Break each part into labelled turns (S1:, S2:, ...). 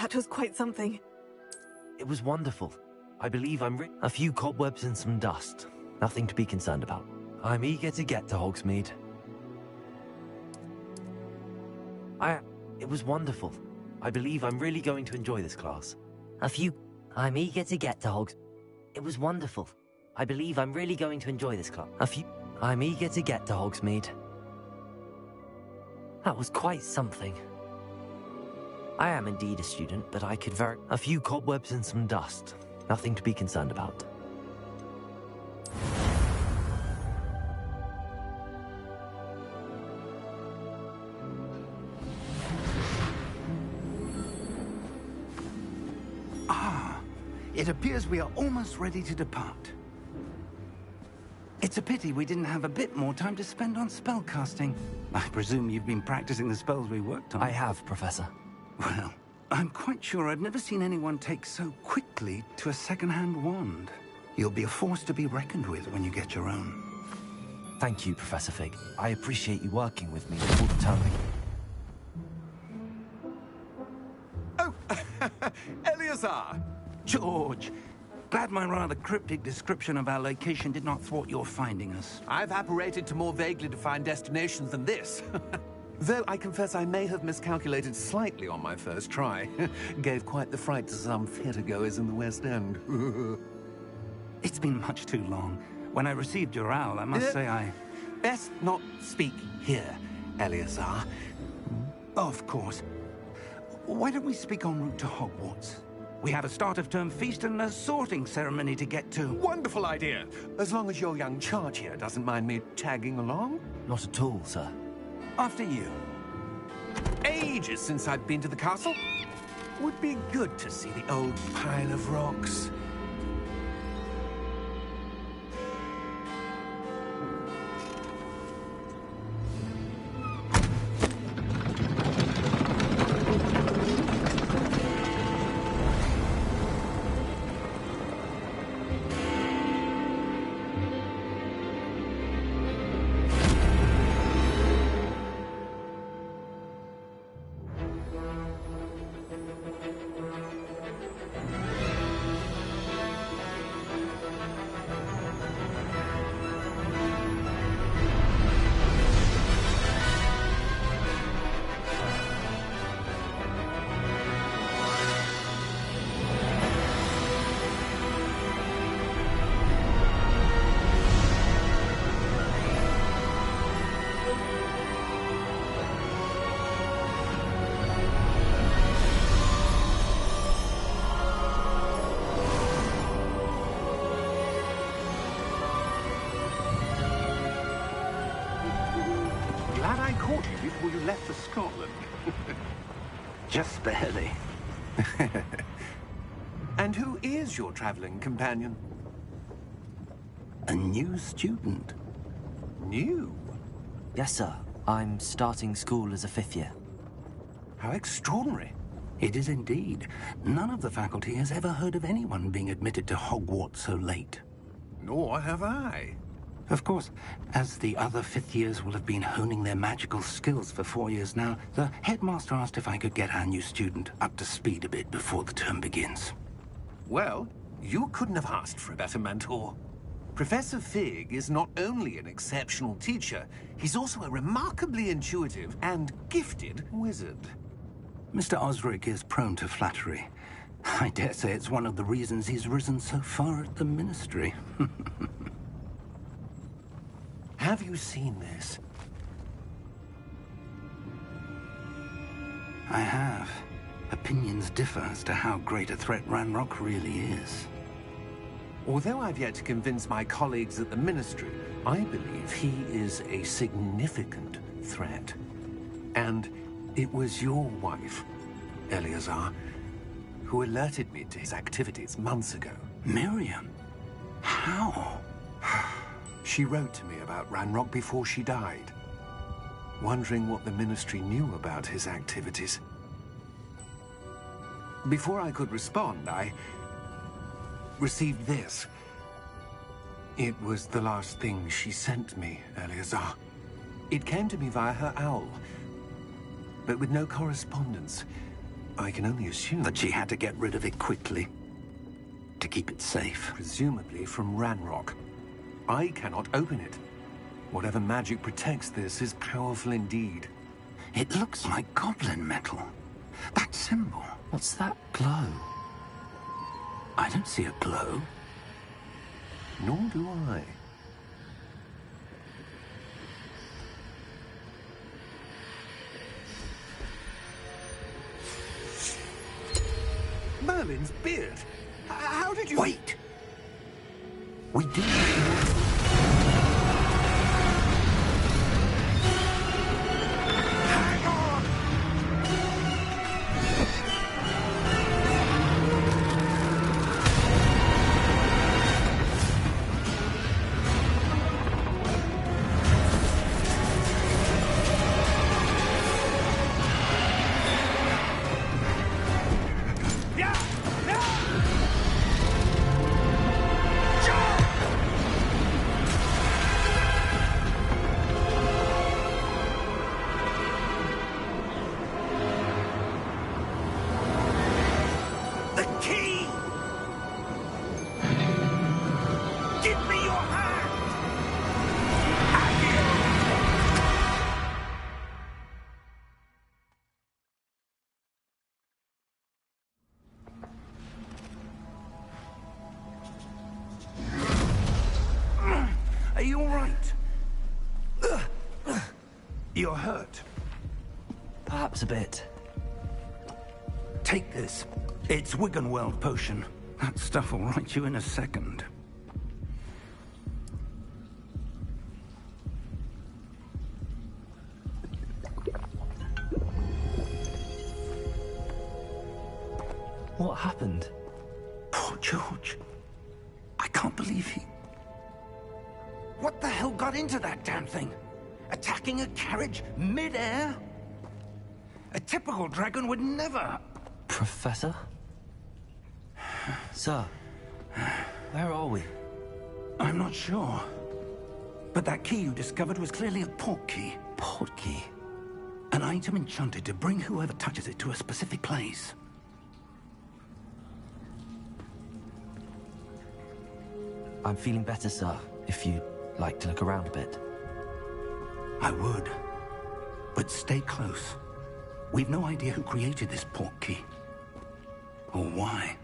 S1: That was quite something.
S2: It was wonderful. I believe a few cobwebs and some dust. Nothing to be concerned about. I'm eager to get to Hogsmeade. It was wonderful. I believe I'm really going to enjoy this class. I'm eager to get to It was wonderful. I believe I'm really going to enjoy this class. I'm eager to get to Hogsmeade. That was quite something. I am indeed a student, but I could a few cobwebs and some dust. Nothing to be concerned about.
S3: It appears we are almost ready to depart. It's a pity we didn't have a bit more time to spend on spellcasting. I presume you've been practicing the spells we worked on.
S2: I have, Professor.
S3: Well, I'm quite sure I've never seen anyone take so quickly to a second-hand wand. You'll be a force to be reckoned with when you get your own.
S2: Thank you, Professor Fig. I appreciate you working with me all the time.
S4: Oh, Eleazar!
S3: George, glad my rather cryptic description of our location did not thwart your finding us.
S4: I've apparated to more vaguely defined destinations than this. Though I confess I may have miscalculated slightly on my first try. Gave quite the fright to some theatre-goers in the West End.
S3: It's been much too long. When I received your owl, I must say I...
S4: Best not speak here, Eleazar.
S3: Of course. Why don't we speak en route to Hogwarts? We have a start-of-term feast and a sorting ceremony to get to.
S4: Wonderful idea! As long as your young charge here doesn't mind me tagging along.
S2: Not at all, sir.
S3: After you.
S4: Ages since I've been to the castle. Would be good to see the old pile of rocks.
S3: Before you left for Scotland. Just barely.
S4: And who is your traveling companion?
S3: A new student.
S4: New?
S2: Yes, sir. I'm starting school as a 5th year.
S4: How extraordinary.
S3: It is indeed. None of the faculty has ever heard of anyone being admitted to Hogwarts so late.
S4: Nor have I.
S3: Of course, as the other 5th years will have been honing their magical skills for 4 years now, the headmaster asked if I could get our new student up to speed a bit before the term begins.
S4: Well, you couldn't have asked for a better mentor. Professor Fig is not only an exceptional teacher, he's also a remarkably intuitive and gifted wizard.
S3: Mr. Osric is prone to flattery. I dare say it's one of the reasons he's risen so far at the Ministry.
S4: Have you seen this?
S3: I have. Opinions differ as to how great a threat Ranrock really is.
S4: Although I've yet to convince my colleagues at the Ministry, I believe he is a significant threat. And it was your wife, Eleazar, who alerted me to his activities months ago.
S3: Miriam? How?
S4: She wrote to me about Ranrock before she died, wondering what the Ministry knew about his activities. Before I could respond, I received this. It was the last thing she sent me, Eleazar. It came to me via her owl, but with no correspondence. I can only assume
S3: that she had to get rid of it quickly to keep it safe.
S4: Presumably from Ranrock. I cannot open it. Whatever magic protects this is powerful indeed.
S3: It looks like goblin metal. That symbol.
S2: What's that glow?
S3: I don't see a glow.
S4: Nor do I. Merlin's beard. How did you...
S3: Wait! We do...
S4: Hang on!
S3: Are you all right? You're hurt.
S2: Perhaps a bit.
S3: Take this. It's Wiggenweld potion. That stuff will right you in a second.
S2: What happened?
S3: Poor George. I can't believe he... What the hell got into that damn thing? Attacking a carriage mid-air? A typical dragon would never...
S2: Professor? Sir, where are we?
S3: I'm not sure. But that key you discovered was clearly a port key.
S2: Port key?
S3: An item enchanted to bring whoever touches it to a specific place.
S2: I'm feeling better, sir, if you'd like to look around a bit.
S3: I would. But stay close. We've no idea who created this port key. Or why.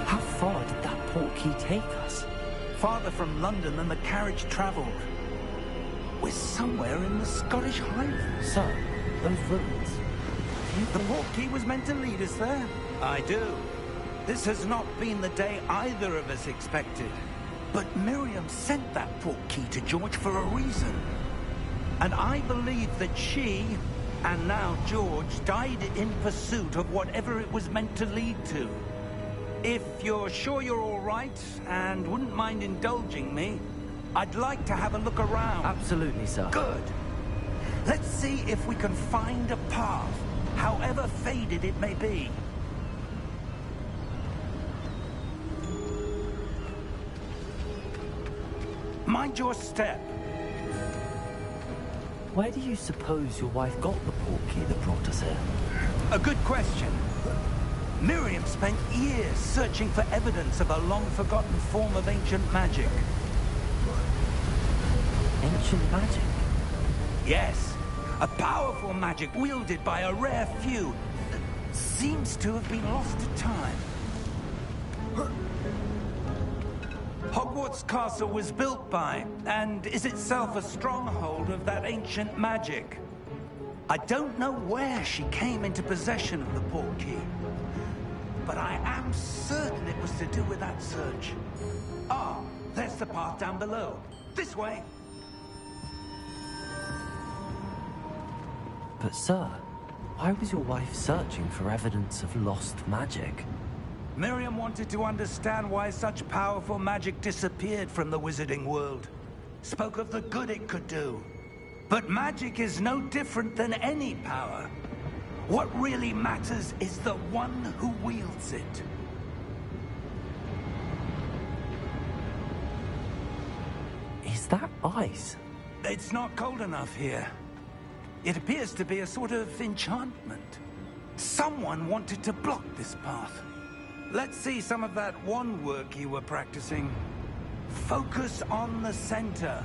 S2: How far did that port key take us?
S3: Farther from London than the carriage travelled. We're somewhere in the Scottish Highlands.
S2: Sir, those ruins.
S3: The port key was meant to lead us there. I do. This has not been the day either of us expected. But Miriam sent that port key to George for a reason. And I believe that she, and now George, died in pursuit of whatever it was meant to lead to. If you're sure you're all right, and wouldn't mind indulging me, I'd like to have a look around.
S2: Absolutely, sir.
S3: Good. Let's see if we can find a path, however faded it may be. Mind your step.
S2: Where do you suppose your wife got the port key that brought us here?
S3: A good question. Miriam spent years searching for evidence of a long-forgotten form of ancient magic.
S2: Ancient magic?
S3: Yes, a powerful magic wielded by a rare few that seems to have been lost to time. Hogwarts Castle was built by, and is itself a stronghold of that ancient magic. I don't know where she came into possession of the port key, but I am certain it was to do with that search. Ah, there's the path down below. This way.
S2: But sir, why was your wife searching for evidence of lost magic?
S3: Miriam wanted to understand why such powerful magic disappeared from the wizarding world. Spoke of the good it could do. But magic is no different than any power. What really matters is the one who wields it.
S2: Is that ice?
S3: It's not cold enough here. It appears to be a sort of enchantment. Someone wanted to block this path. Let's see some of that wand work you were practicing. Focus on the center.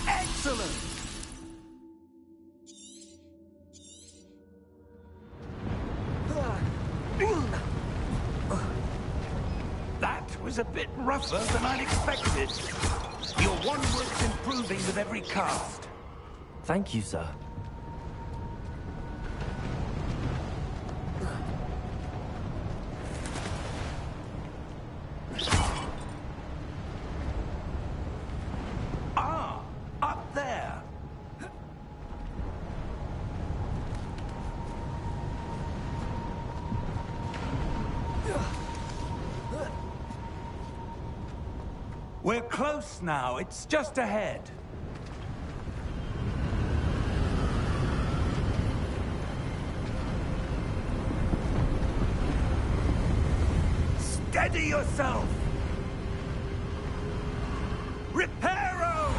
S3: Excellent! That was a bit rougher than I'd expected. Your wand work's improving with every cast.
S2: Thank you, sir.
S3: Ah, up there. We're close now. It's just ahead. Steady yourself! Reparo!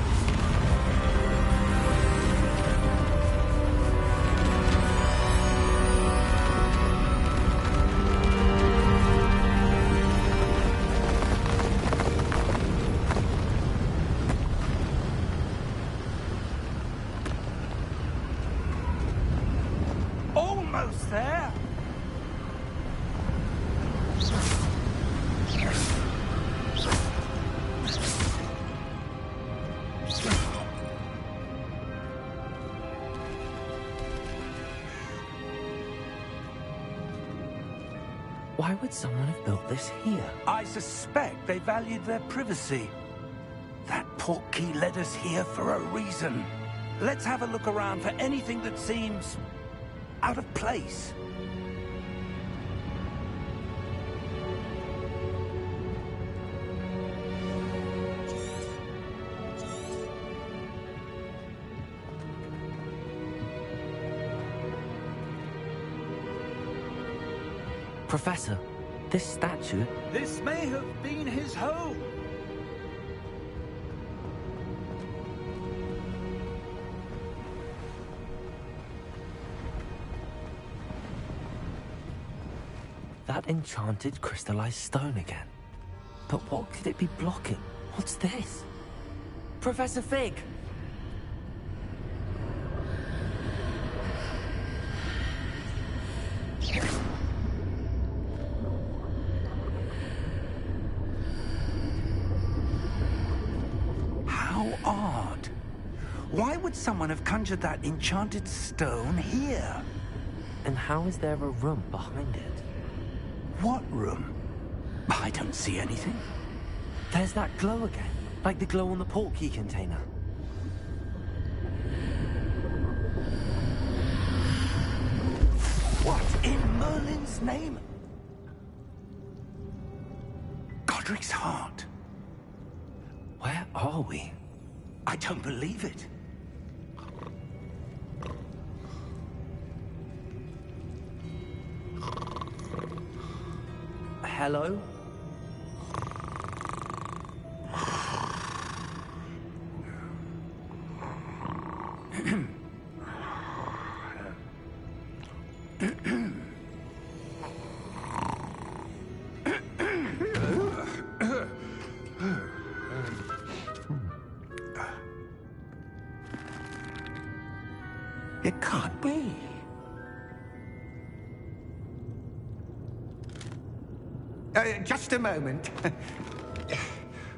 S3: Almost there!
S2: Why would someone have built this here?
S3: I suspect they valued their privacy. That portkey led us here for a reason. Let's have a look around for anything that seems out of place.
S2: Professor, this statue...
S3: This may have been his home.
S2: That enchanted crystallized stone again. But what could it be blocking? What's this? Professor Fig!
S3: How odd. Why would someone have conjured that enchanted stone here?
S2: And how is there a room behind it?
S3: What room? I don't see anything.
S2: There's that glow again, like the glow on the portkey container.
S3: What in Merlin's name? Godric's heart.
S2: Where are we?
S3: I don't believe it.
S2: Hello?
S3: It can't be.
S1: Just a moment.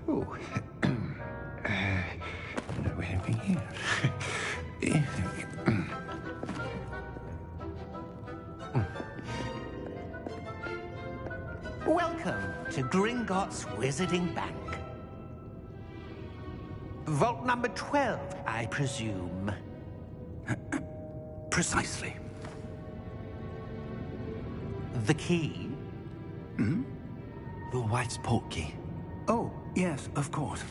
S1: Oh. No, anything here. Welcome to Gringotts Wizarding Bank. Vault number 12, I presume.
S3: Precisely.
S1: The key?
S2: Your wife's portkey.
S3: Oh, yes, of course.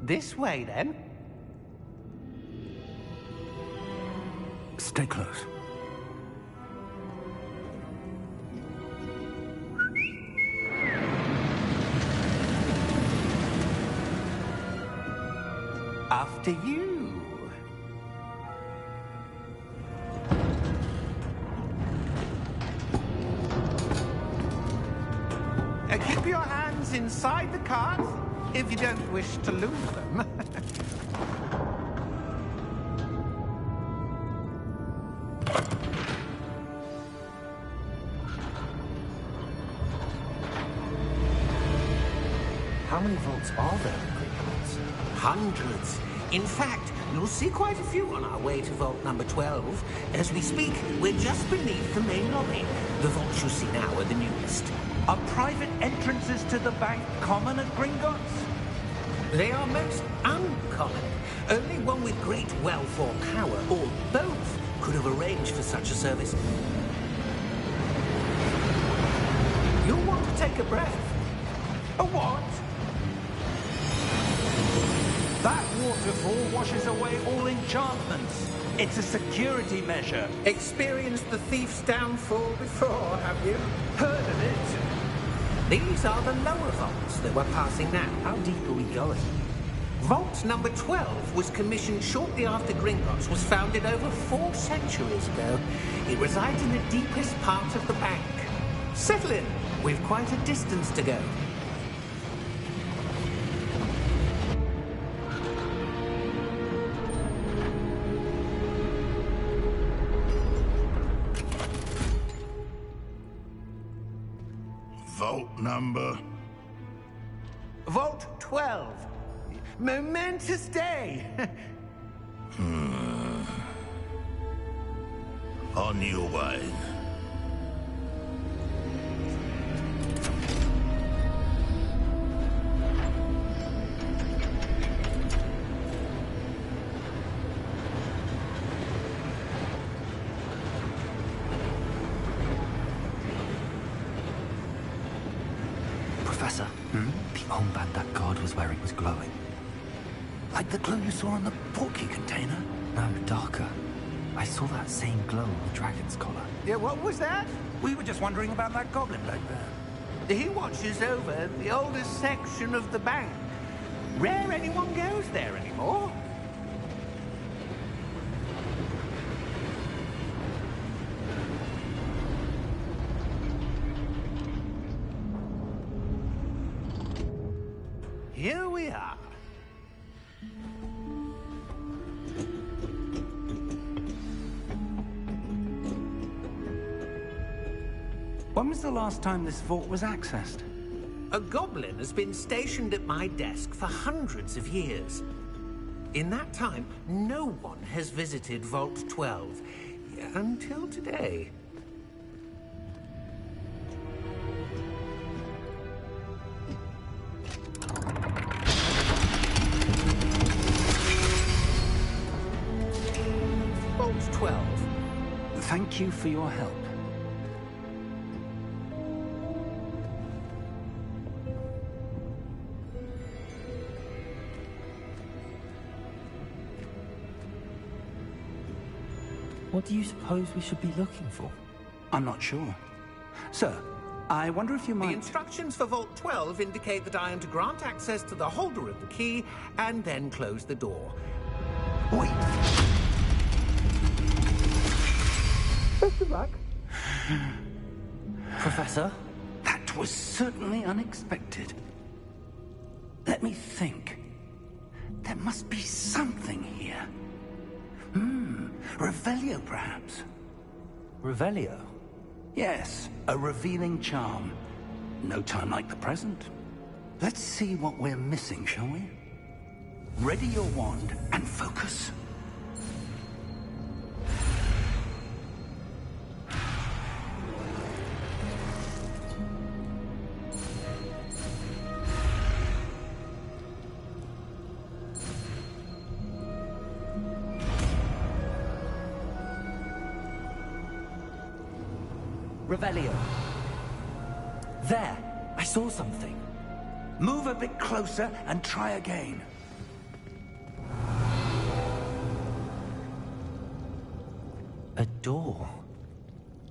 S1: This way, then.
S3: Stay close.
S1: After you. Keep your hands inside the cart if you don't wish to lose them.
S2: How many vaults are there in Gringotts?
S5: Hundreds. In fact, you'll see quite a few on our way to vault number 12. As we speak, we're just beneath the main lobby. The vaults you see now are the newest.
S3: Are private entrances to the bank common at Gringotts?
S5: They are most uncommon. Only one with great wealth or power, or both, could have arranged for such a service. You'll want to take a breath.
S3: A what? That waterfall washes away all enchantments. It's a security measure.
S5: Experienced the thief's downfall before, have you?
S3: Heard of it?
S5: These are the lower vaults that we're passing now.
S2: How deep are we going?
S5: Vault number 12 was commissioned shortly after Gringotts was founded over 4 centuries ago. It resides in the deepest part of the bank. Settle in. We've quite a distance to go.
S6: Vault number?
S1: Vault 12. Momentous day.
S6: On your way.
S2: Professor, the armband that guard was wearing was glowing.
S3: Like the glow you saw on the portkey container?
S2: No, darker. I saw that same glow on the dragon's collar.
S1: Yeah, what was that?
S3: We were just wondering about that goblin back there.
S1: He watches over the oldest section of the bank. Rare anyone goes there anymore. Here we are.
S3: When was the last time this vault was accessed?
S5: A goblin has been stationed at my desk for hundreds of years. In that time, no one has visited Vault 12 until today. Vault 12.
S3: Thank you for your help.
S2: What do you suppose we should be looking for?
S3: I'm not sure. Sir, I wonder if you
S5: The
S3: might...
S5: instructions for Vault 12 indicate that I am to grant access to the holder of the key and then close the door.
S3: Wait!
S5: Best of luck.
S2: Professor?
S3: That was certainly unexpected. Let me think. There must be something here. Revelio, perhaps?
S2: Revelio?
S3: Yes, a revealing charm. No time like the present. Let's see what we're missing, shall we? Ready your wand and focus.
S2: Revelio. There! I saw something.
S3: Move a bit closer and try again.
S2: A door.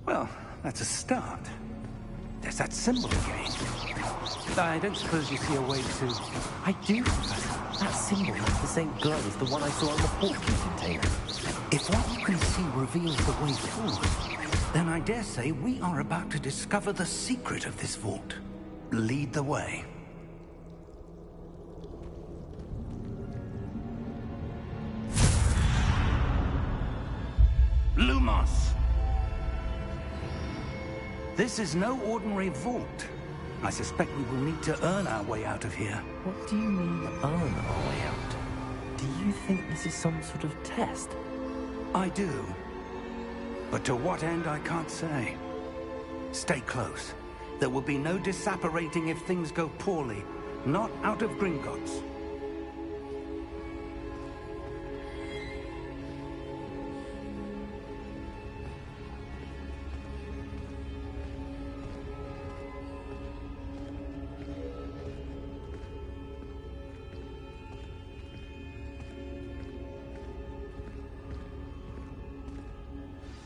S3: Well, that's a start. There's that symbol again. I don't suppose you see a way to...
S2: I do, Professor. That symbol has the same glow as the one I saw on the portkey container.
S3: If what you can see reveals the way forward, then I dare say we are about to discover the secret of this vault. Lead the way. Lumos! This is no ordinary vault. I suspect we will need to earn our way out of here.
S2: What do you mean, earn our way out? Do you think this is some sort of test?
S3: I do. But to what end, I can't say. Stay close. There will be no disapparating if things go poorly. Not out of Gringotts.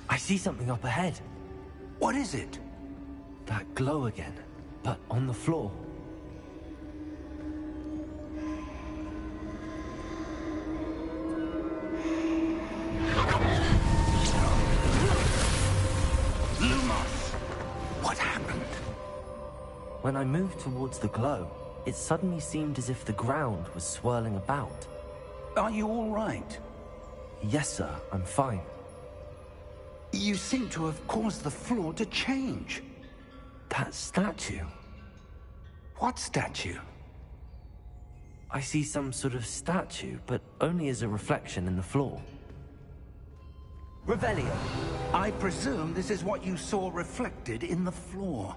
S2: I see something up ahead.
S3: What is it?
S2: That glow again, but on the floor.
S3: Lumos! What happened?
S2: When I moved towards the glow, it suddenly seemed as if the ground was swirling about.
S3: Are you all right?
S2: Yes, sir, I'm fine.
S3: You seem to have caused the floor to change.
S2: That statue.
S3: What statue?
S2: I see some sort of statue, but only as a reflection in the floor. Revelio.
S3: I presume this is what you saw reflected in the floor.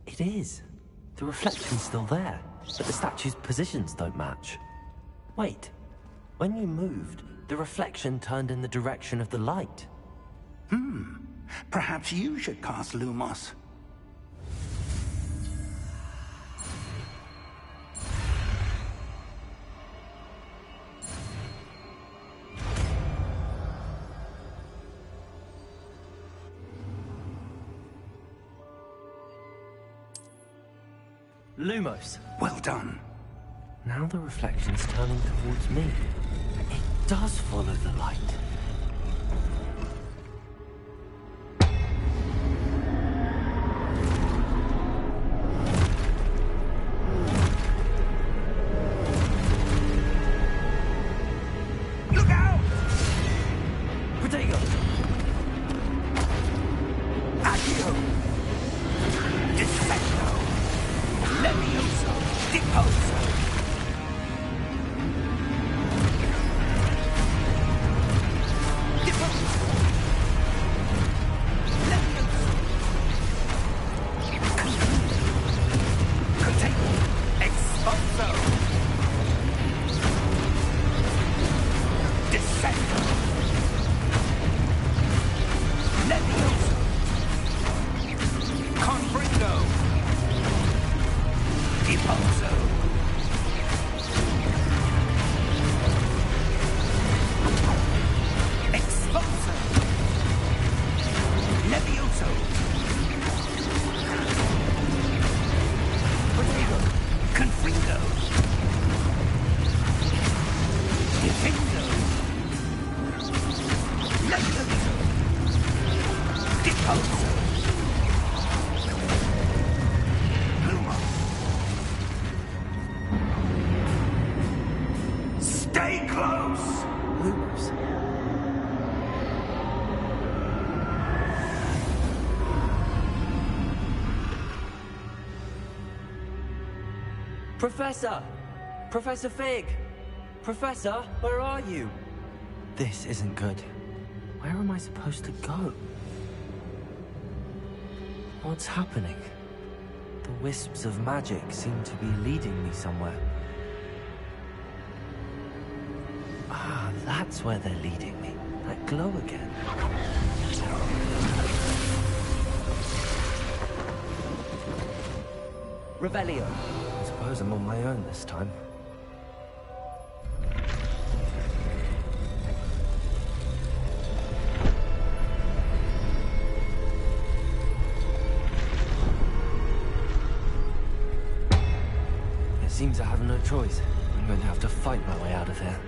S2: It is. The reflection's still there, but the statue's positions don't match. Wait. When you moved, the reflection turned in the direction of the light.
S3: Perhaps you should cast Lumos.
S2: Lumos.
S3: Well done.
S2: Now the reflection's turning towards me. It does follow the light.
S3: Stay close!
S2: Lumos. Professor! Professor Fig! Professor, where are you? This isn't good. Where am I supposed to go? What's happening? The wisps of magic seem to be leading me somewhere. Ah, that's where they're leading me. That glow again. Revelio. I suppose I'm on my own this time. It seems I have no choice. I'm going to have to fight my way out of here.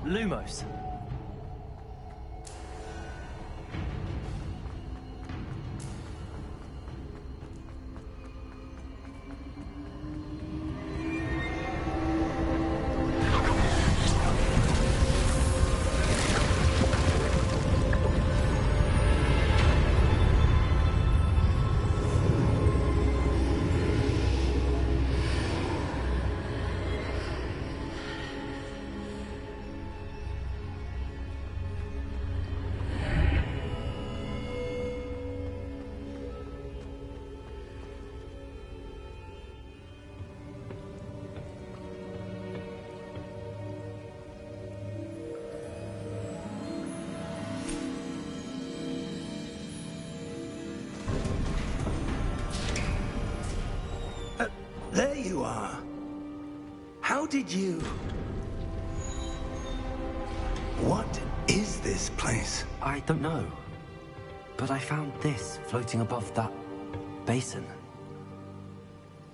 S2: Lumos.
S3: There you are. How did you... What is this place?
S2: I don't know. But I found this floating above that basin.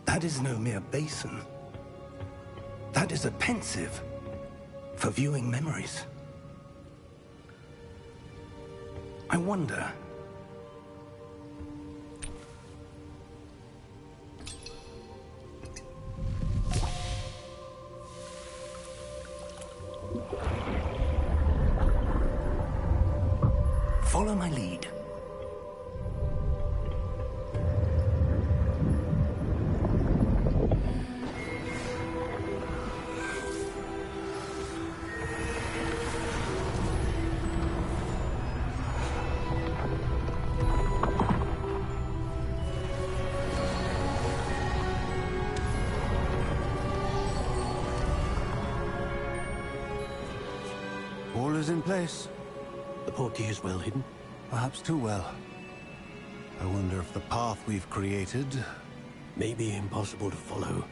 S3: That is no mere basin. That is a pensive for viewing memories. I wonder... Follow my lead.
S7: All is in place.
S8: The portkey is well hidden.
S7: Perhaps too well. I wonder if the path we've created...
S8: May be impossible to follow.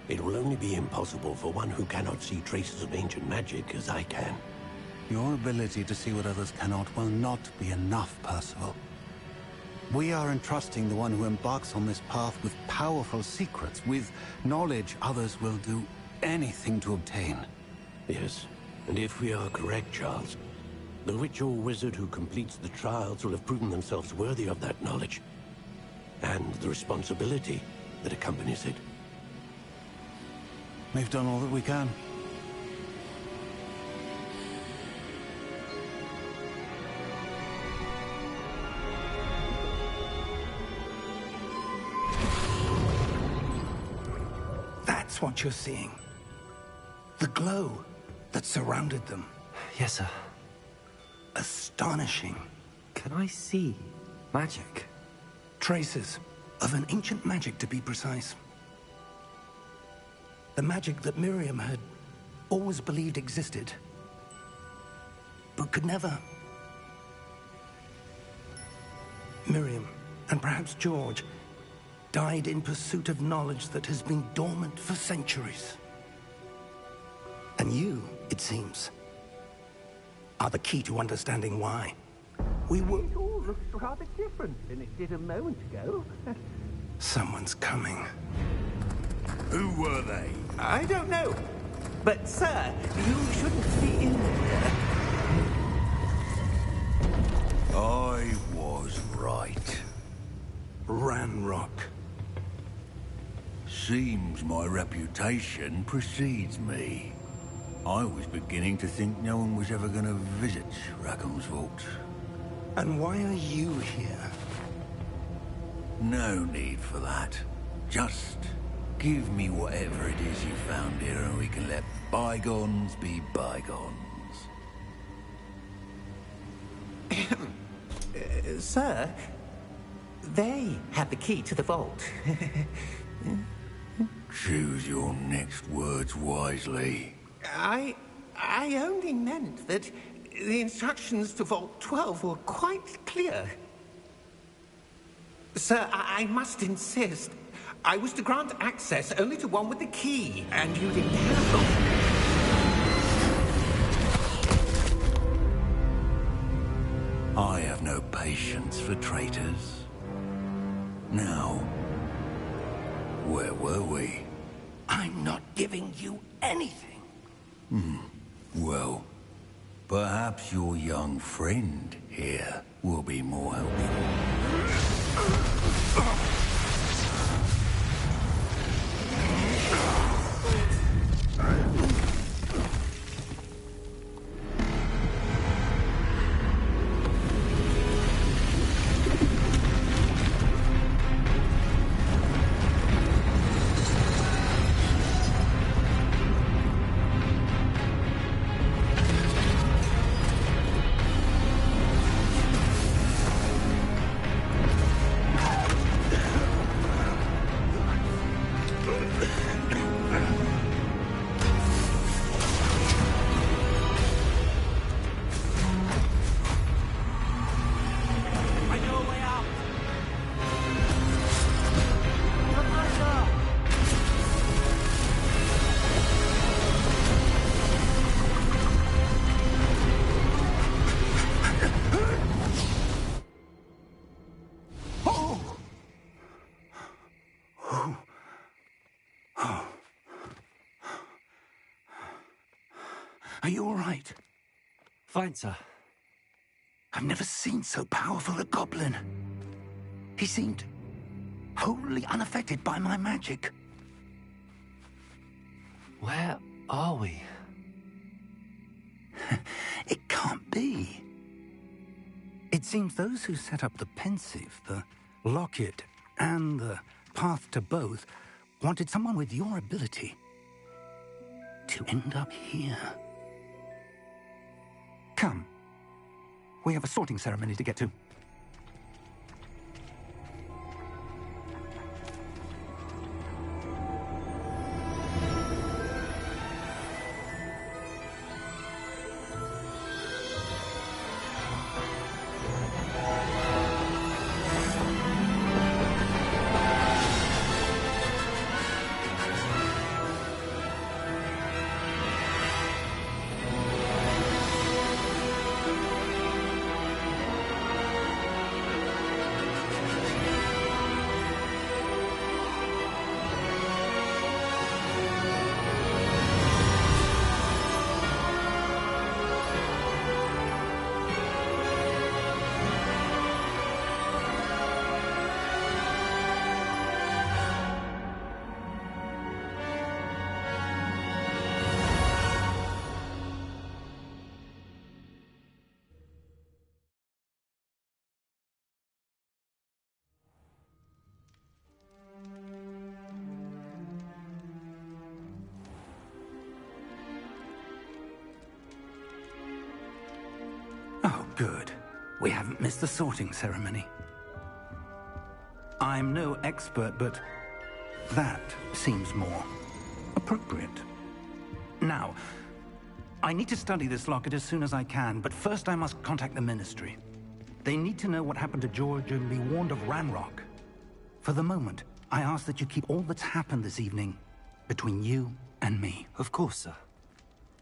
S8: It will only be impossible for one who cannot see traces of ancient magic as I can.
S7: Your ability to see what others cannot will not be enough, Percival. We are entrusting the one who embarks on this path with powerful secrets, with knowledge others will do anything to obtain.
S8: Yes, and if we are correct, Charles, the witch or wizard who completes the trials will have proven themselves worthy of that knowledge, and the responsibility that accompanies it.
S7: We've done all that we can.
S3: That's what you're seeing. The glow that surrounded them.
S2: Yes, sir.
S3: Astonishing.
S2: Can I see magic?
S3: Traces of an ancient magic, to be precise. The magic that Miriam had always believed existed, but could never. Miriam, and perhaps George, died in pursuit of knowledge that has been dormant for centuries. And you, it seems, are the key to understanding why. We were...
S5: It all looks rather different than it did a moment ago.
S3: Someone's coming.
S6: Who were they?
S5: I don't know. But, sir, you shouldn't be in there.
S6: I was right.
S3: Ranrock.
S6: Seems my reputation precedes me. I was beginning to think no one was ever going to visit Rackham's vault.
S3: And why are you here?
S6: No need for that. Just give me whatever it is you found here and we can let bygones be bygones.
S5: Sir, they have the key to the vault.
S6: Choose your next words wisely.
S5: I only meant that the instructions to Vault 12 were quite clear. Sir, I must insist. I was to grant access only to one with the key, and you didn't have them.
S6: I have no patience for traitors. Now, where were we?
S3: I'm not giving you anything.
S6: Well, perhaps your young friend here will be more helpful.
S3: Are you all right?
S2: Fine, sir.
S3: I've never seen so powerful a goblin. He seemed wholly unaffected by my magic.
S2: Where are we?
S3: It can't be. It seems those who set up the pensive, the locket, and the path to both wanted someone with your ability to end up here. Come. We have a sorting ceremony to get to. Oh, good. We haven't missed the sorting ceremony. I'm no expert, but that seems more appropriate. Now, I need to study this locket as soon as I can, but first I must contact the Ministry. They need to know what happened to George and be warned of Ranrock. For the moment,
S7: I ask that you keep all that's happened this evening between you and me.
S2: Of course, sir.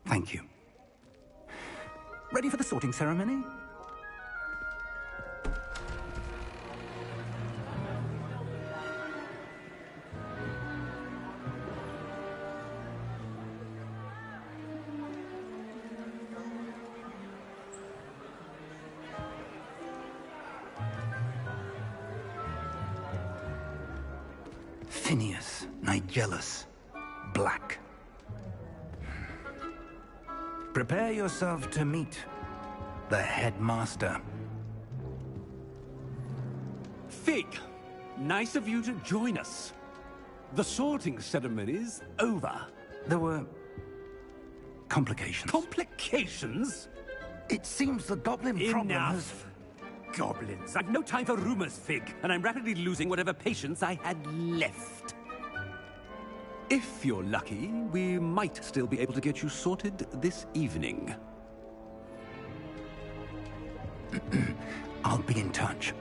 S7: Thank you. Ready for the sorting ceremony? Phineas, Nigellus, Black. Prepare yourself to meet the headmaster.
S9: Fig, nice of you to join us. The sorting ceremony's over.
S7: There were complications.
S9: Complications?
S7: It seems the goblin problem has...
S9: Enough! Goblins. I've no time for rumors, Fig, and I'm rapidly losing whatever patience I had left. If you're lucky, we might still be able to get you sorted this evening.
S7: I'll be in touch.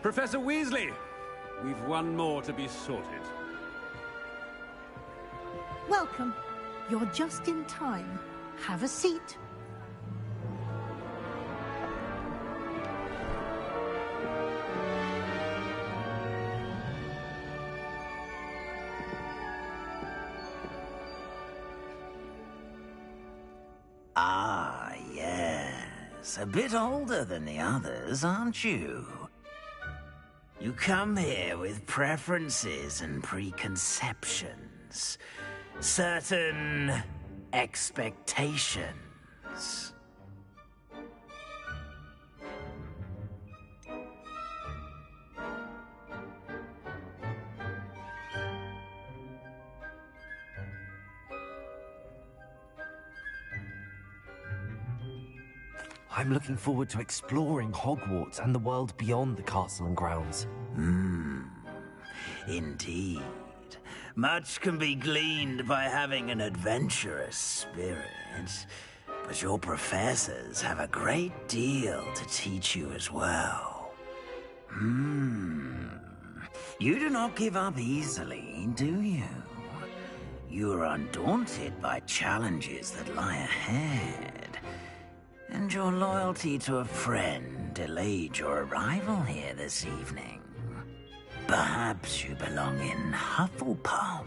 S9: Professor Weasley, we've one more to be sorted.
S10: Welcome. You're just in time. Have a seat.
S11: Ah, yes. A bit older than the others, aren't you? You come here with preferences and preconceptions. Certain expectations.
S2: I'm looking forward to exploring Hogwarts and the world beyond the castle and grounds.
S11: Indeed. Much can be gleaned by having an adventurous spirit, but your professors have a great deal to teach you as well. You do not give up easily, do you? You are undaunted by challenges that lie ahead, and your loyalty to a friend delayed your arrival here this evening. Perhaps you belong in Hufflepuff.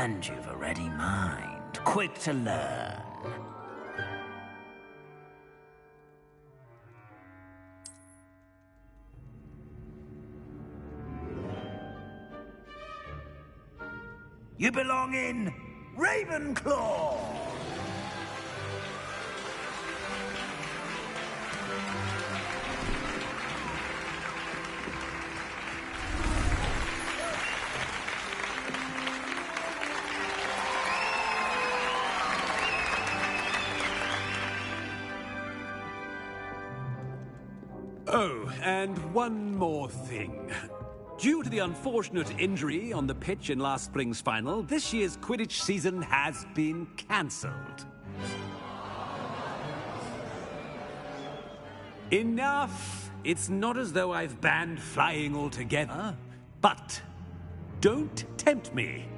S11: And you've a ready mind, quick to learn. You belong in Ravenclaw!
S9: Oh, and one more thing. Due to the unfortunate injury on the pitch in last spring's final, this year's Quidditch season has been cancelled. Enough! It's not as though I've banned flying altogether, but don't tempt me.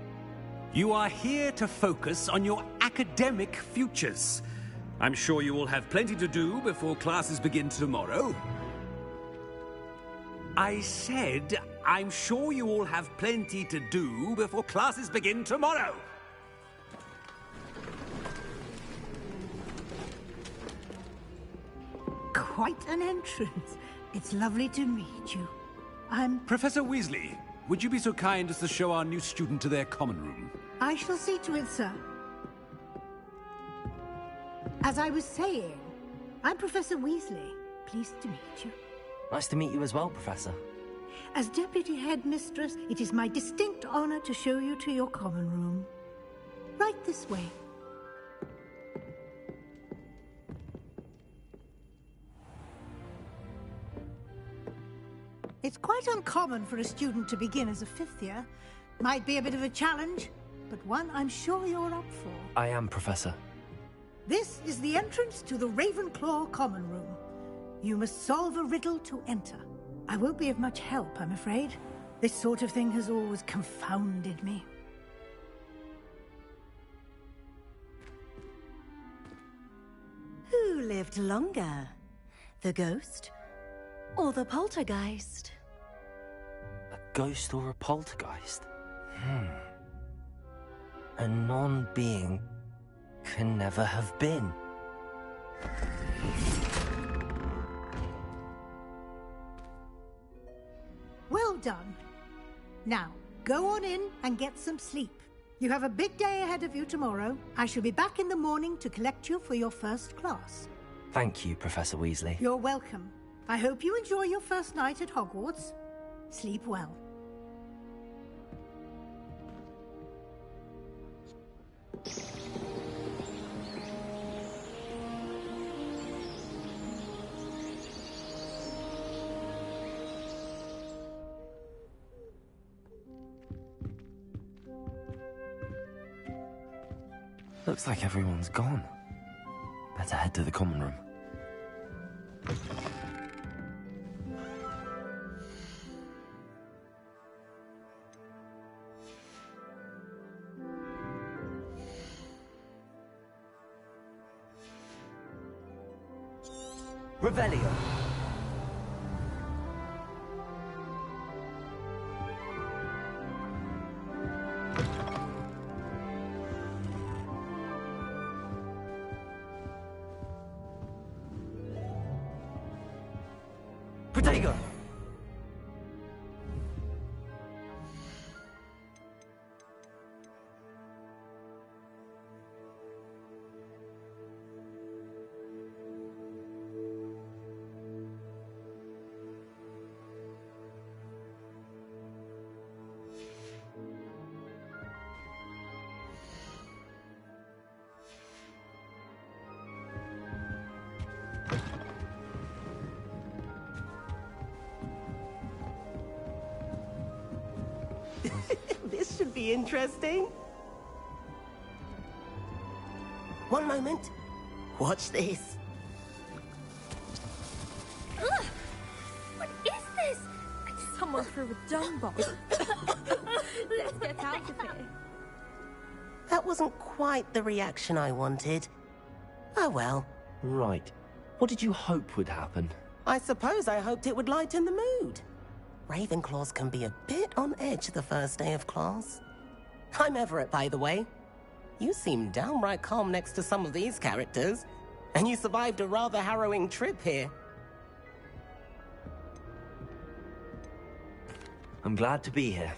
S9: You are here to focus on your academic futures. I'm sure you will have plenty to do before classes begin tomorrow. I said, I'm sure you all have plenty to do before classes begin tomorrow.
S10: Quite an entrance. It's lovely to meet you. I'm...
S9: Professor Weasley, would you be so kind as to show our new student to their common room?
S10: I shall see to it, sir. As I was saying, I'm Professor Weasley. Pleased to meet you.
S2: Nice to meet you as well, Professor.
S10: As Deputy Headmistress, it is my distinct honor to show you to your common room. Right this way. It's quite uncommon for a student to begin as a fifth year. Might be a bit of a challenge, but one I'm sure you're up for.
S2: I am, Professor.
S10: This is the entrance to the Ravenclaw common room. You must solve a riddle to enter. I won't be of much help, I'm afraid. This sort of thing has always confounded me.
S12: Who lived longer? The ghost or the poltergeist?
S2: A ghost or a poltergeist? A non-being can never have been.
S10: Well done. Now, go on in and get some sleep. You have a big day ahead of you tomorrow. I shall be back in the morning to collect you for your first class.
S2: Thank you, Professor Weasley.
S10: You're welcome. I hope you enjoy your first night at Hogwarts. Sleep well.
S2: Looks like everyone's gone. Better head to the common room. Revelio. Protego.
S13: This should be interesting. One moment. Watch this.
S12: Ugh! What is this? Someone threw a dung bomb. Let's get out of here.
S13: That wasn't quite the reaction I wanted. Oh well.
S2: Right. What did you hope would happen?
S13: I suppose I hoped it would lighten the mood. Ravenclaws can be a bit on edge the first day of class. I'm Everett, by the way. You seem downright calm next to some of these characters. And you survived a rather harrowing trip here.
S2: I'm glad to be here.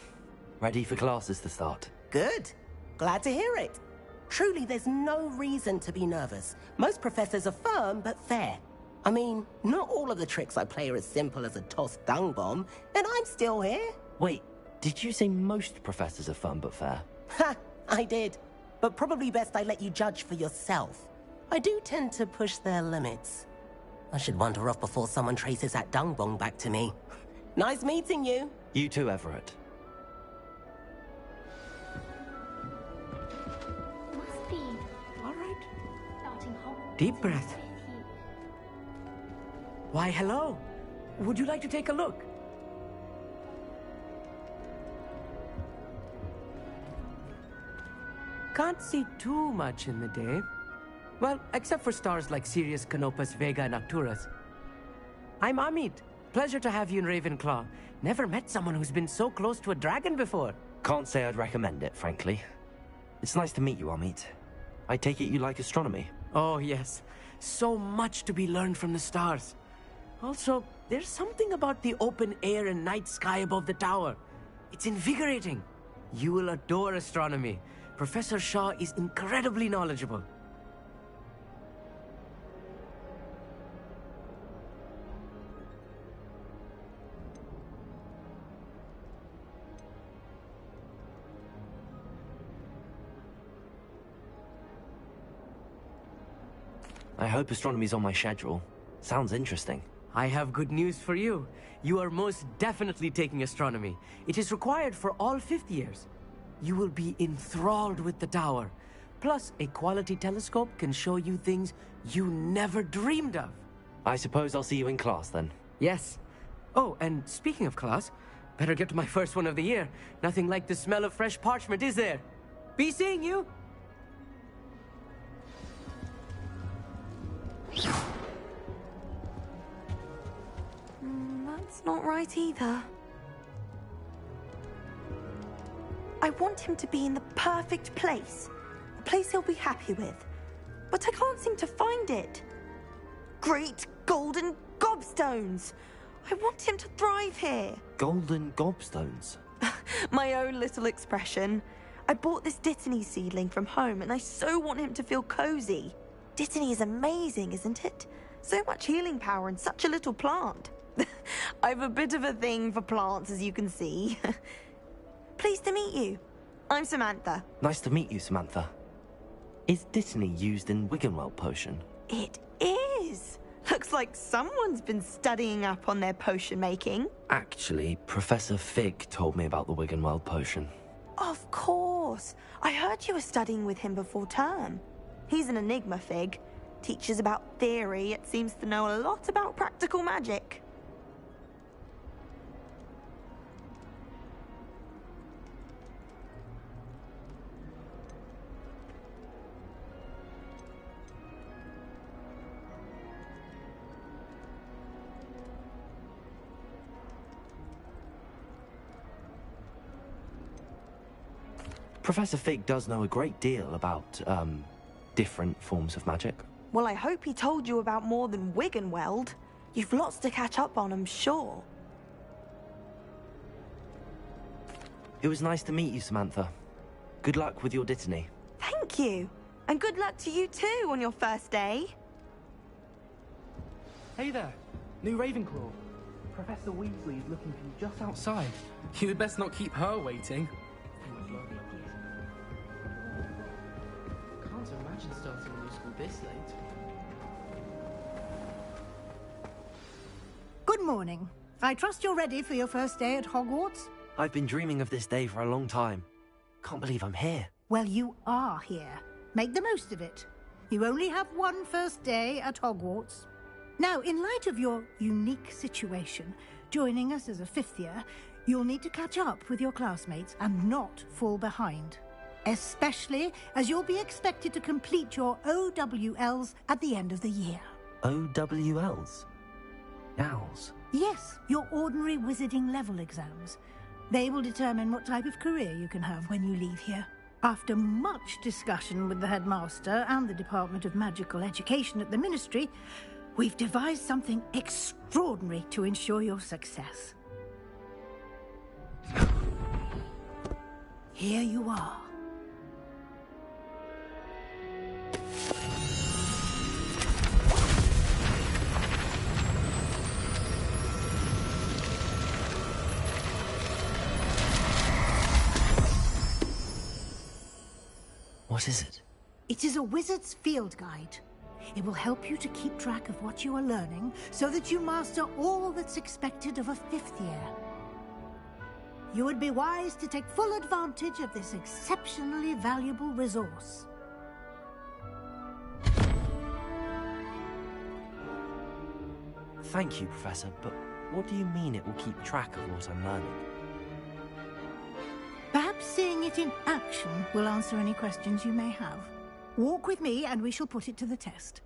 S2: Ready for classes to start.
S13: Good. Glad to hear it. Truly, there's no reason to be nervous. Most professors are firm, but fair. I mean, not all of the tricks I play are as simple as a tossed dung bomb, and I'm still here.
S2: Wait, did you say most professors are fun but fair?
S13: Ha! I did. But probably best I let you judge for yourself. I do tend to push their limits. I should wander off before someone traces that dung bomb back to me. Nice meeting you.
S2: You too, Everett.
S12: Must be.
S14: All right.
S12: Starting Hogwarts.
S14: Deep breath. Why, hello. Would you like to take a look? Can't see too much in the day. Well, except for stars like Sirius, Canopus, Vega, and Arcturus. I'm Amit. Pleasure to have you in Ravenclaw. Never met someone who's been so close to a dragon before.
S2: Can't say I'd recommend it, frankly. It's nice to meet you, Amit. I take it you like astronomy?
S14: Oh, yes. So much to be learned from the stars. Also, there's something about the open air and night sky above the tower. It's invigorating. You will adore astronomy. Professor Shaw is incredibly knowledgeable.
S2: I hope astronomy's on my schedule. Sounds interesting.
S14: I have good news for you. You are most definitely taking astronomy. It is required for all fifth years. You will be enthralled with the tower. Plus, a quality telescope can show you things you never dreamed of.
S2: I suppose I'll see you in class then.
S14: Yes. Oh, and speaking of class, better get to my first one of the year. Nothing like the smell of fresh parchment, is there? Be seeing you!
S15: That's not right either. I want him to be in the perfect place. A place he'll be happy with. But I can't seem to find it. Great golden gobstones! I want him to thrive here.
S2: Golden gobstones?
S15: My own little expression. I bought this Dittany seedling from home and I so want him to feel cozy. Dittany is amazing, isn't it? So much healing power in such a little plant. I've a bit of a thing for plants, as you can see. Pleased to meet you. I'm Samantha.
S2: Nice to meet you, Samantha. Is Dittany used in Wiggenweld potion?
S15: It is. Looks like someone's been studying up on their potion making.
S2: Actually, Professor Fig told me about the Wiggenweld potion.
S15: Of course. I heard you were studying with him before term. He's an enigma, Fig. Teaches about theory, yet seems to know a lot about practical magic.
S2: Professor Fig does know a great deal about, different forms of magic.
S15: Well, I hope he told you about more than Wiggenweld. You've lots to catch up on, I'm sure.
S2: It was nice to meet you, Samantha. Good luck with your Dittany.
S15: Thank you. And good luck to you too on your first day.
S16: Hey there, new Ravenclaw. Professor Weasley is looking for you just outside. You'd best not keep her waiting. Can't imagine starting a new school this late.
S10: Good morning. I trust you're ready for your first day at Hogwarts?
S2: I've been dreaming of this day for a long time. Can't believe I'm here.
S10: Well, you are here. Make the most of it. You only have one first day at Hogwarts. Now, in light of your unique situation, joining us as a fifth year, you'll need to catch up with your classmates and not fall behind. Especially as you'll be expected to complete your OWLs at the end of the year.
S2: OWLs? Owls?
S10: Yes, your ordinary wizarding level exams. They will determine what type of career you can have when you leave here. After much discussion with the headmaster and the Department of Magical Education at the Ministry, we've devised something extraordinary to ensure your success. Here you are.
S2: What is it?
S10: It is a wizard's field guide. It will help you to keep track of what you are learning so that you master all that's expected of a 5th year. You would be wise to take full advantage of this exceptionally valuable resource.
S2: Thank you, Professor, but what do you mean it will keep track of what I'm learning?
S10: Perhaps seeing it in action will answer any questions you may have. Walk with me and we shall put it to the test.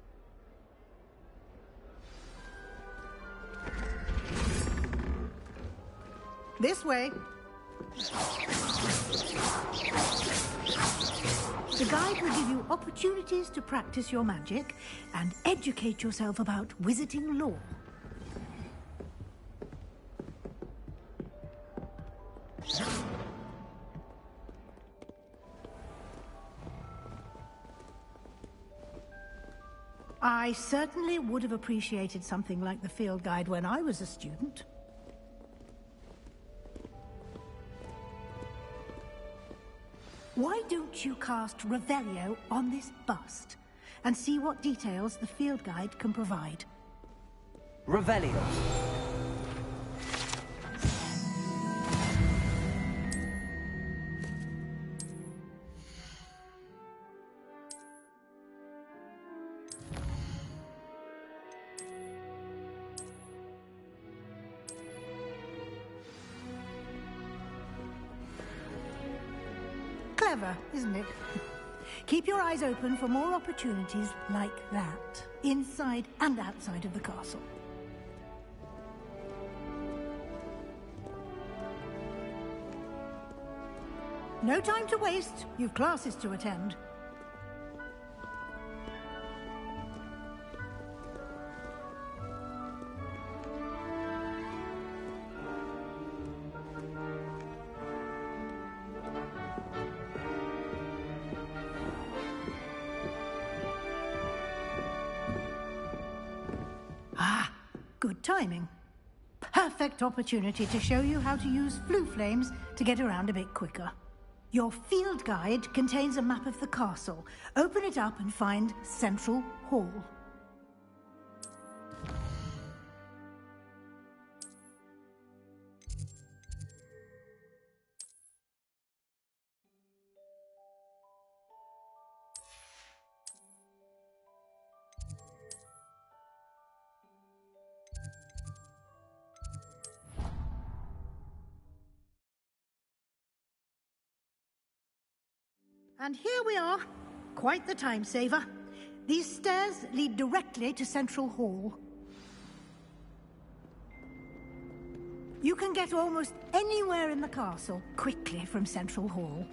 S10: This way. The guide will give you opportunities to practice your magic and educate yourself about wizarding lore. I certainly would have appreciated something like the field guide when I was a student. Why don't you cast Revelio on this bust and see what details the field guide can provide?
S2: Revelio.
S10: Clever, isn't it? Keep your eyes open for more opportunities like that, inside and outside of the castle. No time to waste. You've classes to attend. Good timing. Perfect opportunity to show you how to use flue flames to get around a bit quicker. Your field guide contains a map of the castle. Open it up and find Central Hall. And here we are. Quite the time saver. These stairs lead directly to Central Hall. You can get almost anywhere in the castle quickly from Central Hall.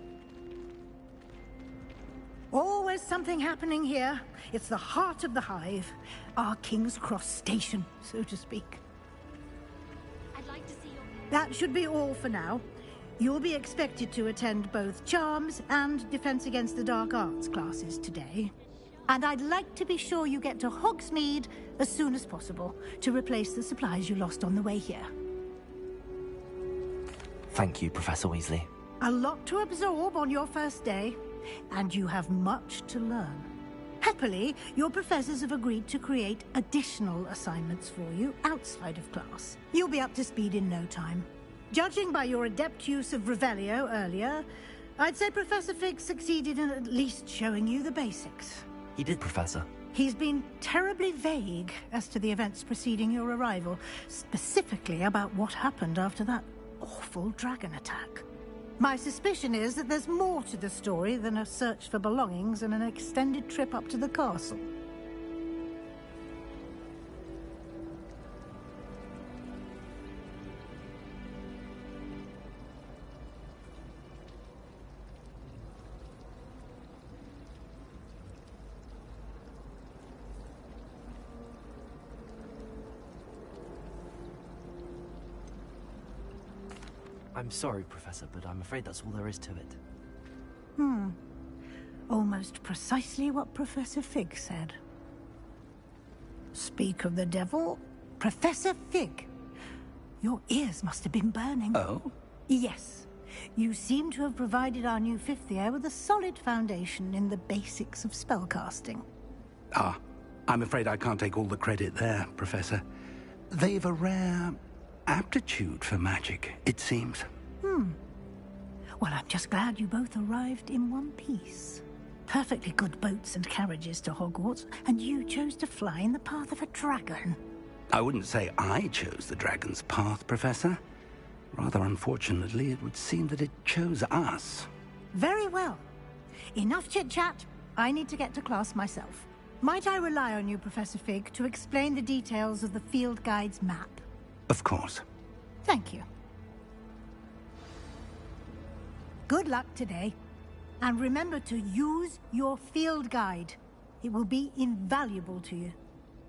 S10: Always something happening here. It's the heart of the hive. Our King's Cross station, so to speak.
S12: I'd like to see your...
S10: That should be all for now. You'll be expected to attend both Charms and Defense Against the Dark Arts classes today. And I'd like to be sure you get to Hogsmeade as soon as possible to replace the supplies you lost on the way here.
S2: Thank you, Professor Weasley.
S10: A lot to absorb on your first day, and you have much to learn. Happily, your professors have agreed to create additional assignments for you outside of class. You'll be up to speed in no time. Judging by your adept use of Revelio earlier, I'd say Professor Fig succeeded in at least showing you the basics.
S2: He did, Professor.
S10: He's been terribly vague as to the events preceding your arrival, specifically about what happened after that awful dragon attack. My suspicion is that there's more to the story than a search for belongings and an extended trip up to the castle.
S2: I'm sorry, Professor, but I'm afraid that's all there is to it.
S10: Almost precisely what Professor Fig said. Speak of the devil, Professor Fig. Your ears must have been burning.
S3: Oh?
S10: Yes. You seem to have provided our new fifth year with a solid foundation in the basics of spellcasting.
S3: Ah, I'm afraid I can't take all the credit there, Professor. They've a rare aptitude for magic, it seems.
S10: Well, I'm just glad you both arrived in one piece. Perfectly good boats and carriages to Hogwarts, and you chose to fly in the path of a dragon.
S3: I wouldn't say I chose the dragon's path, Professor. Rather unfortunately, it would seem that it chose us.
S10: Very well. Enough chit-chat. I need to get to class myself. Might I rely on you, Professor Fig, to explain the details of the field guide's map?
S3: Of course.
S10: Thank you. Good luck today. And remember to use your field guide. It will be invaluable to you.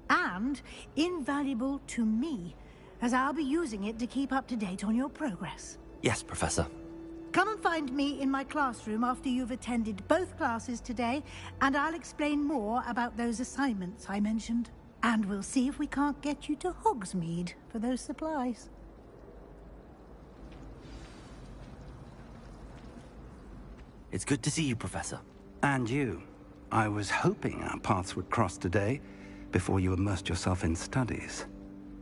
S10: And invaluable to me, as I'll be using it to keep up to date on your progress.
S2: Yes, Professor.
S10: Come and find me in my classroom after you've attended both classes today, and I'll explain more about those assignments I mentioned. And we'll see if we can't get you to Hogsmeade for those supplies.
S2: It's good to see you, Professor.
S3: And you. I was hoping our paths would cross today, before you immersed yourself in studies.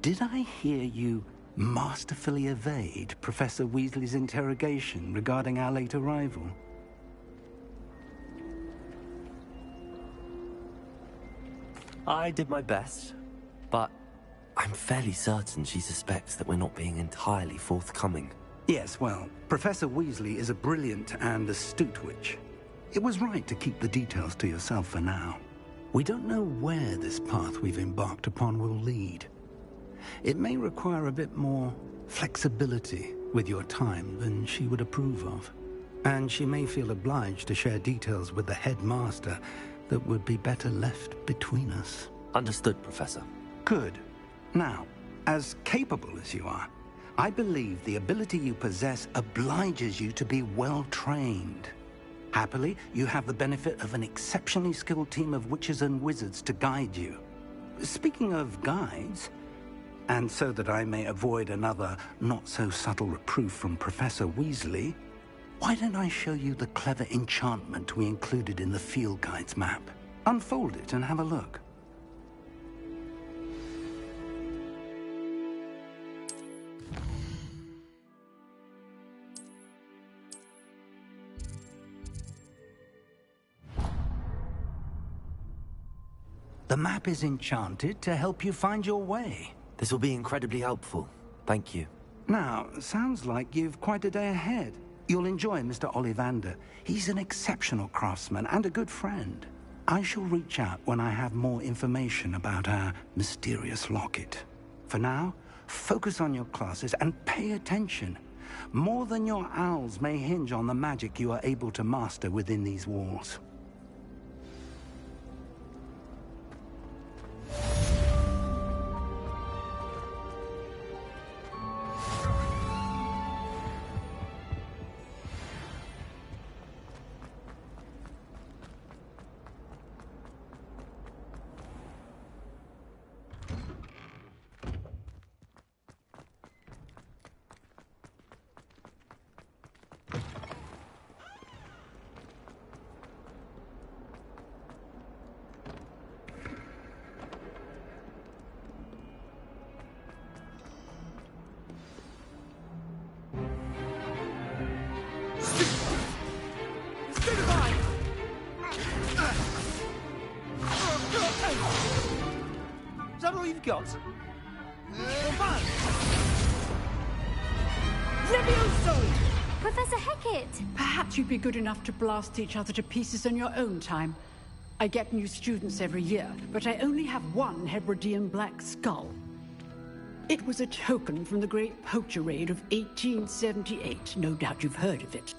S3: Did I hear you masterfully evade Professor Weasley's interrogation regarding our late arrival?
S2: I did my best, but I'm fairly certain she suspects that we're not being entirely forthcoming.
S3: Yes, well, Professor Weasley is a brilliant and astute witch. It was right to keep the details to yourself for now. We don't know where this path we've embarked upon will lead. It may require a bit more flexibility with your time than she would approve of. And she may feel obliged to share details with the headmaster that would be better left between us.
S2: Understood, Professor.
S3: Good. Now, as capable as you are, I believe the ability you possess obliges you to be well-trained. Happily, you have the benefit of an exceptionally skilled team of witches and wizards to guide you. Speaking of guides, and so that I may avoid another not-so-subtle reproof from Professor Weasley, why don't I show you the clever enchantment we included in the field guide's map? Unfold it and have a look. The map is enchanted to help you find your way.
S2: This will be incredibly helpful. Thank you.
S3: Now, sounds like you've quite a day ahead. You'll enjoy Mr. Ollivander. He's an exceptional craftsman and a good friend. I shall reach out when I have more information about our mysterious locket. For now, focus on your classes and pay attention. More than your owls may hinge on the magic you are able to master within these walls.
S1: Is that all you've got?
S17: Levioso!
S12: Professor Hecat!
S17: Perhaps you'd be good enough to blast each other to pieces in your own time. I get new students every year, but I only have one Hebridean black skull. It was a token from the Great Poacher Raid of 1878. No doubt you've heard of it.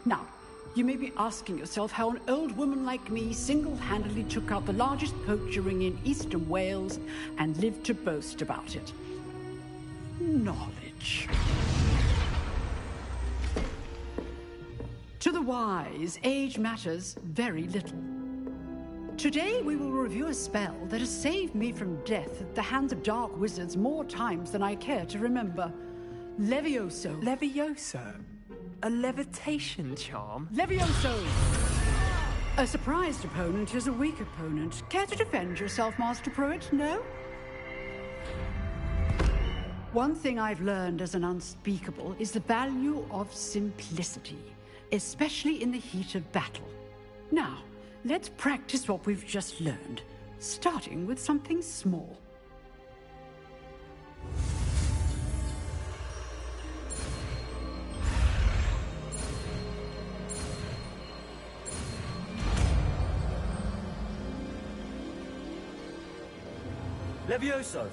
S17: Now, you may be asking yourself how an old woman like me single-handedly took out the largest poacher ring in eastern Wales and lived to boast about it. Knowledge. wise, age matters very little. Today we will review a spell that has saved me from death at the hands of dark wizards more times than I care to remember. Levioso.
S14: Levioso? A levitation charm?
S17: Levioso! A surprised opponent is a weak opponent. Care to defend yourself, Master Pruitt? No? One thing I've learned as an unspeakable is the value of simplicity, especially in the heat of battle. Now, let's practice what we've just learned, starting with something small.
S14: Levioso!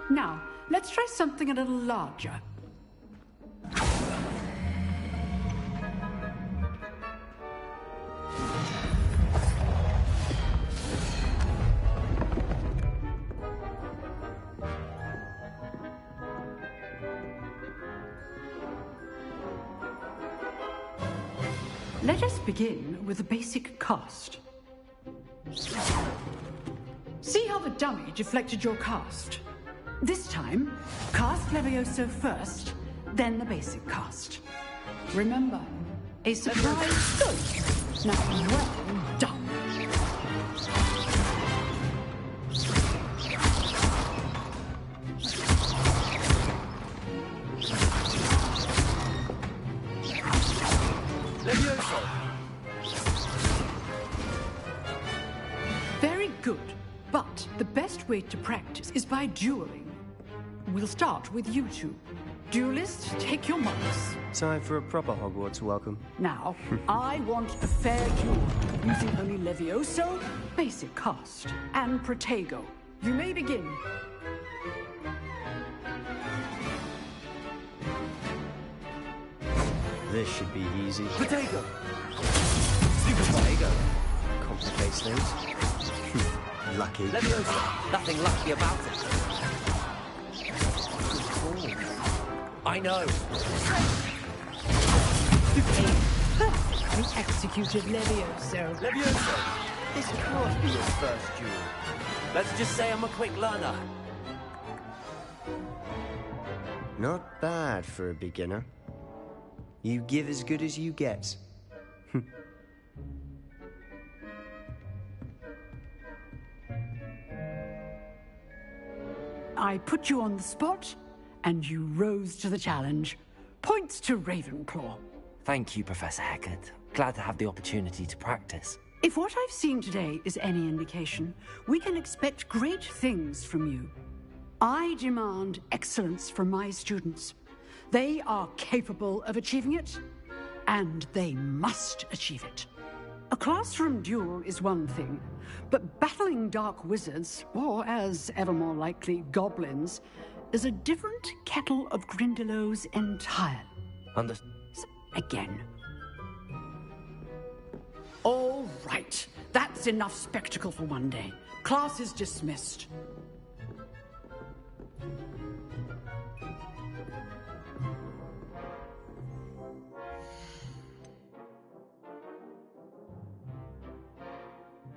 S17: Now, let's try something a little larger. Let us begin with the basic cast. See how the dummy deflected your cast? This time, cast Levioso first, then the basic cast. Remember, a surprise good. Now, well done.
S14: Levioso!
S17: Very good, but the best way to practice is by dueling. We'll start with you two. Duelists, take your marks.
S18: Time for a proper Hogwarts welcome.
S17: Now, I want a fair duel, using only Levioso, basic cast, and Protego. You may begin.
S18: This should be easy.
S14: Protego!
S18: Super Protego. Complicates things. Lucky.
S2: Levioso! Nothing lucky about it. I know.
S17: Perfectly executed Levioso.
S2: Levioso! This can't be your first duel. Let's just say I'm a quick learner.
S18: Not bad for a beginner. You give as good as you get.
S17: I put you on the spot, and you rose to the challenge. Points to Ravenclaw.
S2: Thank you, Professor Hecat. Glad to have the opportunity to practice.
S17: If what I've seen today is any indication, we can expect great things from you. I demand excellence from my students. They are capable of achieving it, and they must achieve it. A classroom duel is one thing, but battling dark wizards, or as ever more likely, goblins, is a different kettle of Grindylows entirely. Again. All right. That's enough spectacle for one day. Class is dismissed.